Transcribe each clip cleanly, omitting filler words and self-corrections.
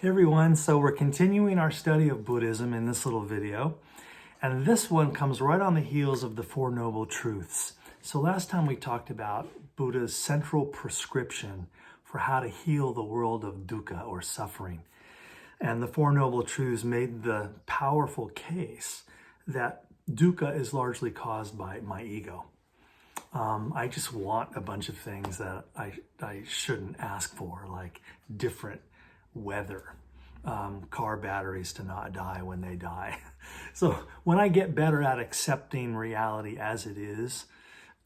Hey everyone, so we're continuing our study of Buddhism in this little video, and this one comes right on the heels of the Four Noble Truths. So last time we talked about Buddha's central prescription for how to heal the world of dukkha or suffering. And the Four Noble Truths made the powerful case that dukkha is largely caused by my ego. I just want a bunch of things that I shouldn't ask for, like different weather, car batteries to not die when they die. So when I get better at accepting reality as it is,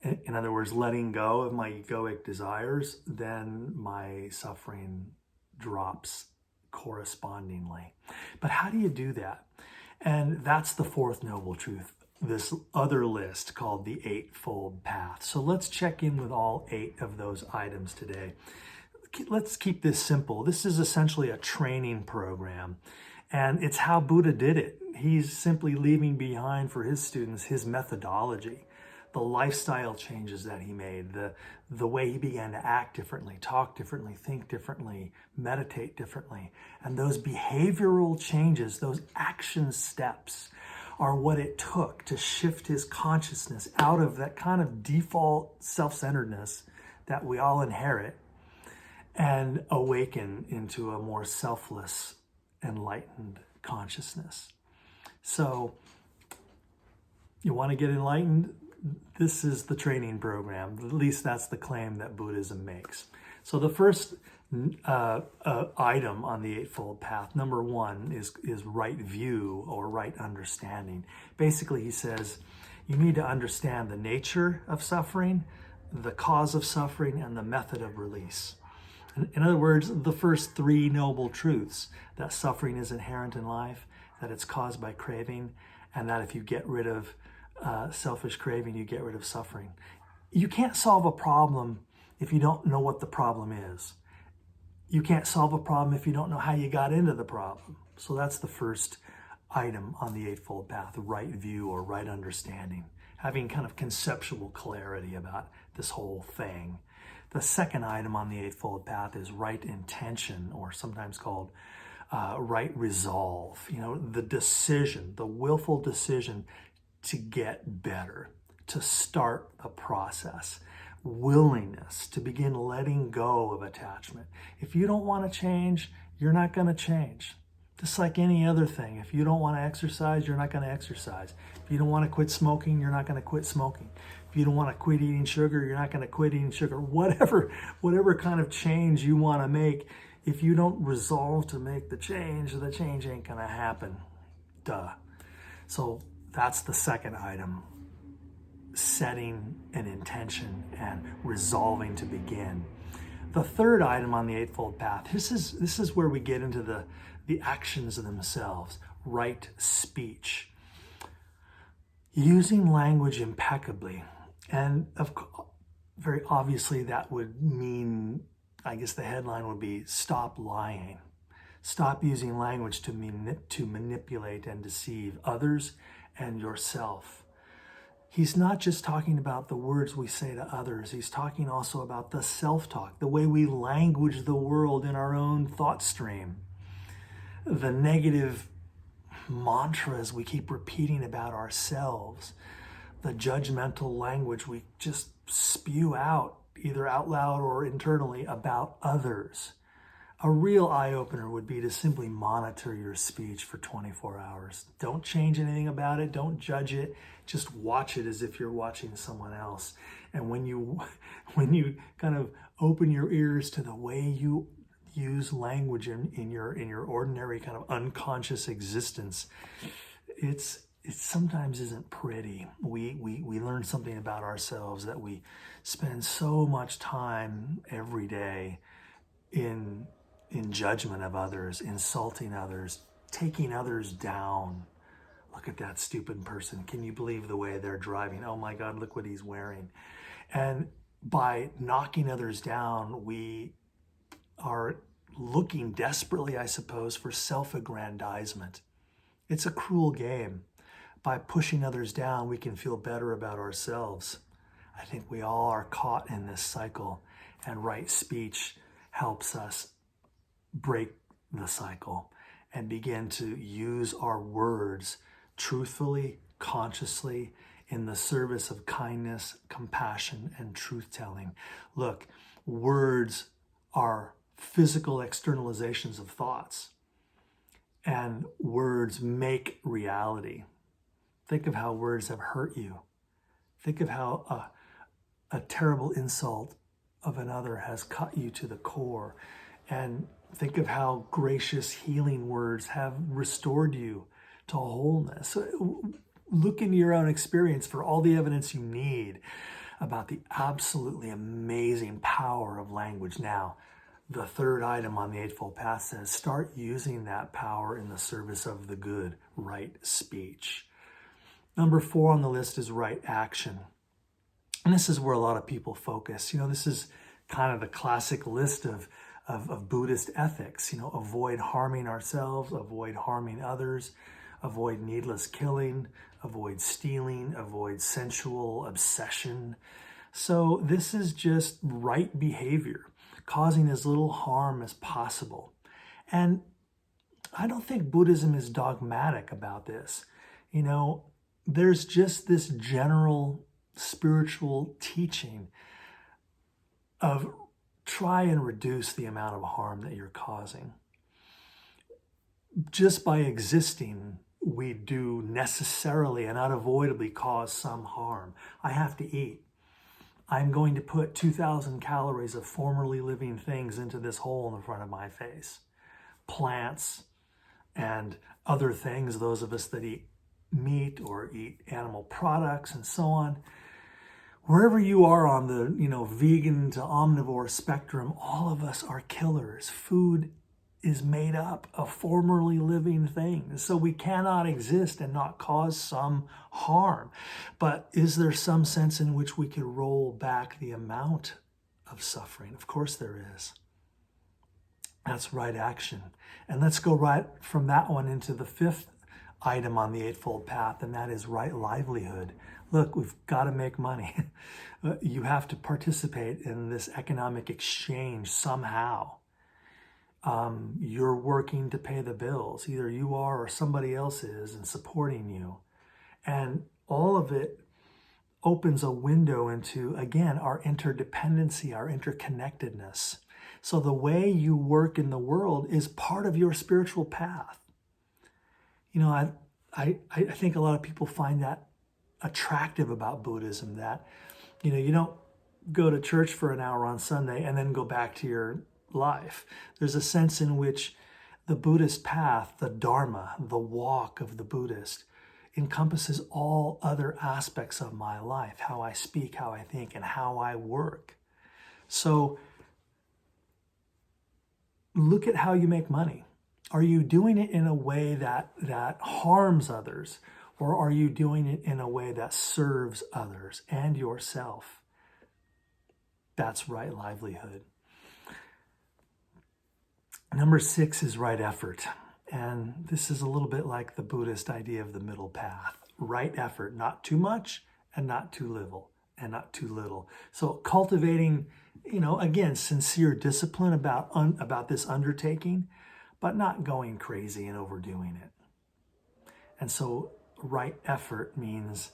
in other words, letting go of my egoic desires, then my suffering drops correspondingly. But how do you do that? And that's the fourth noble truth, this other list called the Eightfold Path. So let's check in with all 8 of those items today. Let's keep this simple. This is essentially a training program, and it's how Buddha did it. He's simply leaving behind for his students his methodology, the lifestyle changes that he made, the way he began to act differently, talk differently, think differently, meditate differently. And those behavioral changes, those action steps, are what it took to shift his consciousness out of that kind of default self-centeredness that we all inherit and awaken into a more selfless, enlightened consciousness. So, you want to get enlightened? This is the training program. At least that's the claim that Buddhism makes. So the first item on the Eightfold Path, number 1, is right view or right understanding. Basically, he says, you need to understand the nature of suffering, the cause of suffering, and the method of release. In other words, the first 3 noble truths, that suffering is inherent in life, that it's caused by craving, and that if you get rid of selfish craving, you get rid of suffering. You can't solve a problem if you don't know what the problem is. You can't solve a problem if you don't know how you got into the problem. So that's the first item on the Eightfold Path, right view or right understanding, having kind of conceptual clarity about this whole thing. The second item on the Eightfold Path is right intention, or sometimes called right resolve. You know, the decision, the willful decision to get better, to start the process. Willingness to begin letting go of attachment. If you don't want to change, you're not going to change. Just like any other thing. If you don't want to exercise, you're not going to exercise. If you don't want to quit smoking, you're not going to quit smoking. If you don't want to quit eating sugar, you're not going to quit eating sugar. Whatever kind of change you want to make, if you don't resolve to make the change ain't going to happen. Duh. So that's the second item. Setting an intention and resolving to begin. The third item on the Eightfold Path, this is where we get into the actions themselves. Right speech. Using language impeccably. And very obviously that would mean, I guess the headline would be, stop lying. Stop using language to manipulate and deceive others and yourself. He's not just talking about the words we say to others. He's talking also about the self-talk, the way we language the world in our own thought stream. The negative mantras we keep repeating about ourselves. The judgmental language we just spew out, either out loud or internally, about others. A real eye-opener would be to simply monitor your speech for 24 hours. Don't change anything about it. Don't judge it. Just watch it as if you're watching someone else. And when you kind of open your ears to the way you use language in your ordinary kind of unconscious existence, it sometimes isn't pretty. We learn something about ourselves that we spend so much time every day in judgment of others, insulting others, taking others down. Look at that stupid person. Can you believe the way they're driving? Oh my God, look what he's wearing. And by knocking others down, we are looking desperately, I suppose, for self-aggrandizement. It's a cruel game. By pushing others down, we can feel better about ourselves. I think we all are caught in this cycle, and right speech helps us break the cycle and begin to use our words truthfully, consciously, in the service of kindness, compassion, and truth-telling. Look, words are physical externalizations of thoughts, and words make reality. Think of how words have hurt you. Think of how a terrible insult of another has cut you to the core. And think of how gracious, healing words have restored you to wholeness. So look into your own experience for all the evidence you need about the absolutely amazing power of language. Now, the third item on the Eightfold Path says, start using that power in the service of the good, right speech. Number 4 on the list is right action. And this is where a lot of people focus. This is kind of the classic list of Buddhist ethics. Avoid harming ourselves, avoid harming others, avoid needless killing, avoid stealing, avoid sensual obsession. So this is just right behavior, causing as little harm as possible. And I don't think Buddhism is dogmatic about this. There's just this general spiritual teaching of try and reduce the amount of harm that you're causing. Just by existing, we do necessarily and unavoidably cause some harm. I have to eat. I'm going to put 2,000 calories of formerly living things into this hole in the front of my face. Plants and other things, those of us that eat meat or eat animal products and so on. Wherever you are on the, vegan to omnivore spectrum, all of us are killers. Food is made up of formerly living things. So we cannot exist and not cause some harm. But is there some sense in which we could roll back the amount of suffering? Of course there is. That's right action. And let's go right from that one into the 5th item on the Eightfold Path, and that is right livelihood. Look, we've got to make money. You have to participate in this economic exchange somehow. You're working to pay the bills. Either you are or somebody else is and supporting you. And all of it opens a window into, again, our interdependency, our interconnectedness. So the way you work in the world is part of your spiritual path. I think a lot of people find that attractive about Buddhism, that, you don't go to church for an hour on Sunday and then go back to your life. There's a sense in which the Buddhist path, the Dharma, the walk of the Buddhist, encompasses all other aspects of my life, how I speak, how I think, and how I work. So look at how you make money. Are you doing it in a way that harms others, or are you doing it in a way that serves others and yourself? That's right livelihood. Number 6 is right effort. And this is a little bit like the Buddhist idea of the middle path. Right effort, not too much and not too little and not too little. So cultivating, again, sincere discipline about this undertaking, but not going crazy and overdoing it. And so right effort means,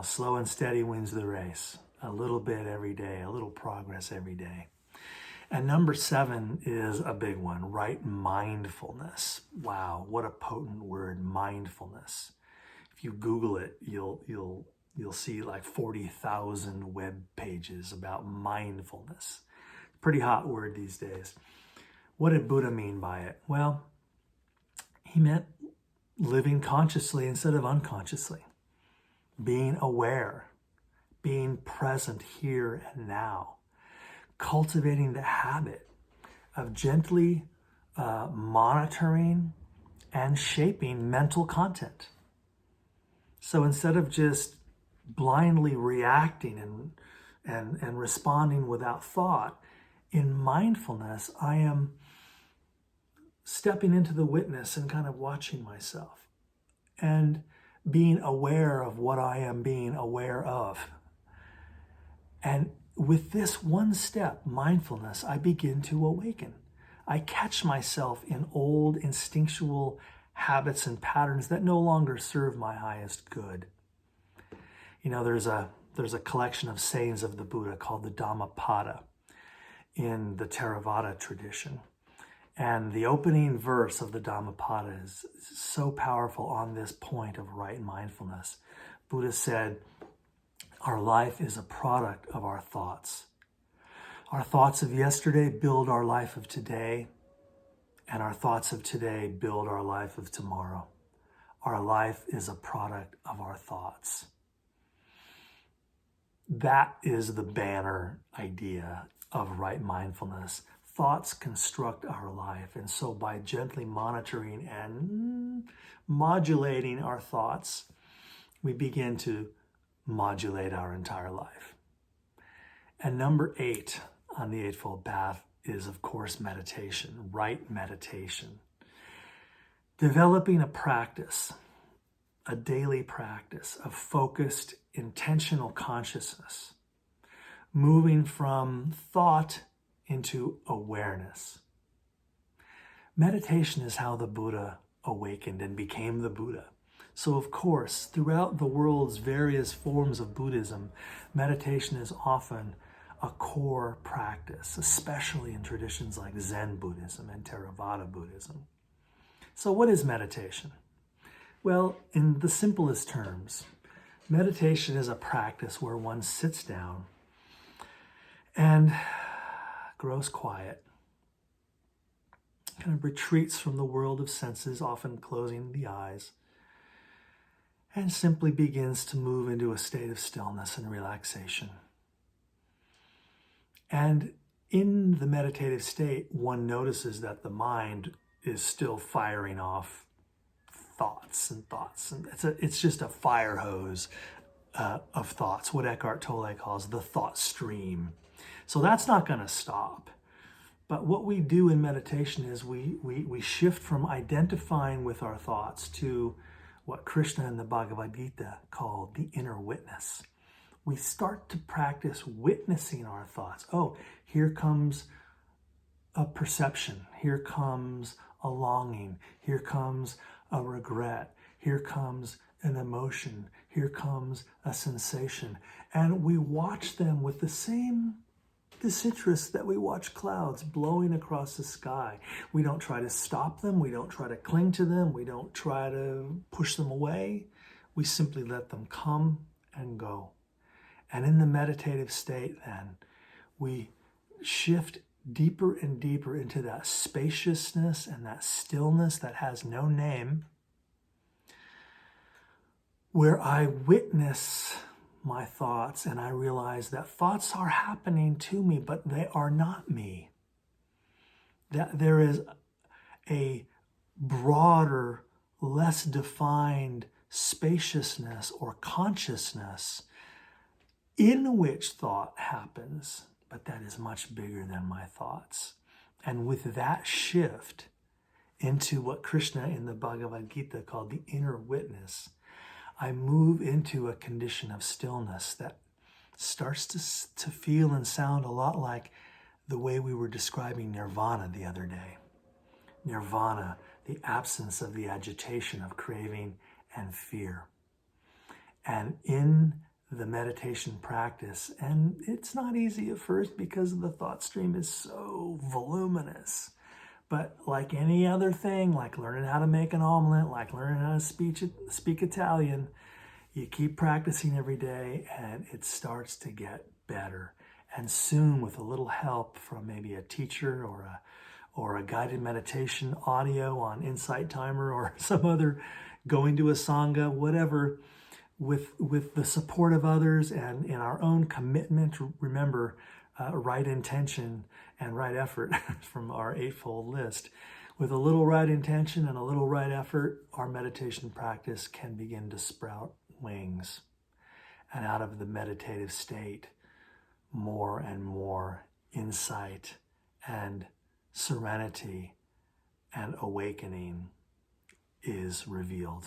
slow and steady wins the race. A little bit every day, a little progress every day. And number 7 is a big one, right mindfulness. Wow, what a potent word, mindfulness. If you Google it, you'll see like 40,000 web pages about mindfulness. Pretty hot word these days. What did Buddha mean by it? Well, he meant living consciously instead of unconsciously, being aware, being present here and now, cultivating the habit of gently monitoring and shaping mental content. So instead of just blindly reacting and responding without thought, in mindfulness, I am stepping into the witness and kind of watching myself and being aware of what I am being aware of. And with this one step, mindfulness, I begin to awaken. I catch myself in old instinctual habits and patterns that no longer serve my highest good. You know, there's a collection of sayings of the Buddha called the Dhammapada in the Theravada tradition. And the opening verse of the Dhammapada is so powerful on this point of right mindfulness. Buddha said, our life is a product of our thoughts. Our thoughts of yesterday build our life of today, and our thoughts of today build our life of tomorrow. Our life is a product of our thoughts. That is the banner idea of right mindfulness. Thoughts construct our life, and so by gently monitoring and modulating our thoughts, we begin to modulate our entire life. And number 8 on the Eightfold Path is, of course, meditation, right meditation. Developing a practice, a daily practice of focused, intentional consciousness, moving from thought into awareness. Meditation is how the Buddha awakened and became the Buddha. So, of course, throughout the world's various forms of Buddhism, meditation is often a core practice, especially in traditions like Zen Buddhism and Theravada Buddhism. So what is meditation? Well, in the simplest terms, meditation is a practice where one sits down and grows quiet, kind of retreats from the world of senses, often closing the eyes, and simply begins to move into a state of stillness and relaxation. And in the meditative state, one notices that the mind is still firing off thoughts. And it's just a fire hose of thoughts, what Eckhart Tolle calls the thought stream. So that's not going to stop. But what we do in meditation is we shift from identifying with our thoughts to what Krishna in the Bhagavad Gita called the inner witness. We start to practice witnessing our thoughts. Oh, here comes a perception. Here comes a longing. Here comes a regret. Here comes an emotion. Here comes a sensation. And we watch them with the same disinterest that we watch clouds blowing across the sky. We don't try to stop them. We don't try to cling to them. We don't try to push them away. We simply let them come and go. And in the meditative state, then, we shift deeper and deeper into that spaciousness and that stillness that has no name, where I witness my thoughts and I realize that thoughts are happening to me, but they are not me. That there is a broader, less defined spaciousness or consciousness in which thought happens, but that is much bigger than my thoughts. And with that shift into what Krishna in the Bhagavad Gita called the inner witness, I move into a condition of stillness that starts to feel and sound a lot like the way we were describing nirvana the other day. Nirvana, the absence of the agitation of craving and fear. And in the meditation practice, and it's not easy at first because the thought stream is so voluminous, but like any other thing, like learning how to make an omelet, like learning how to speak Italian, you keep practicing every day and it starts to get better. And soon, with a little help from maybe a teacher or a guided meditation audio on Insight Timer or some other, going to a sangha, whatever, with the support of others and in our own commitment, remember, right intention and right effort from our eightfold list. With a little right intention and a little right effort, our meditation practice can begin to sprout wings. And out of the meditative state, more and more insight and serenity and awakening is revealed.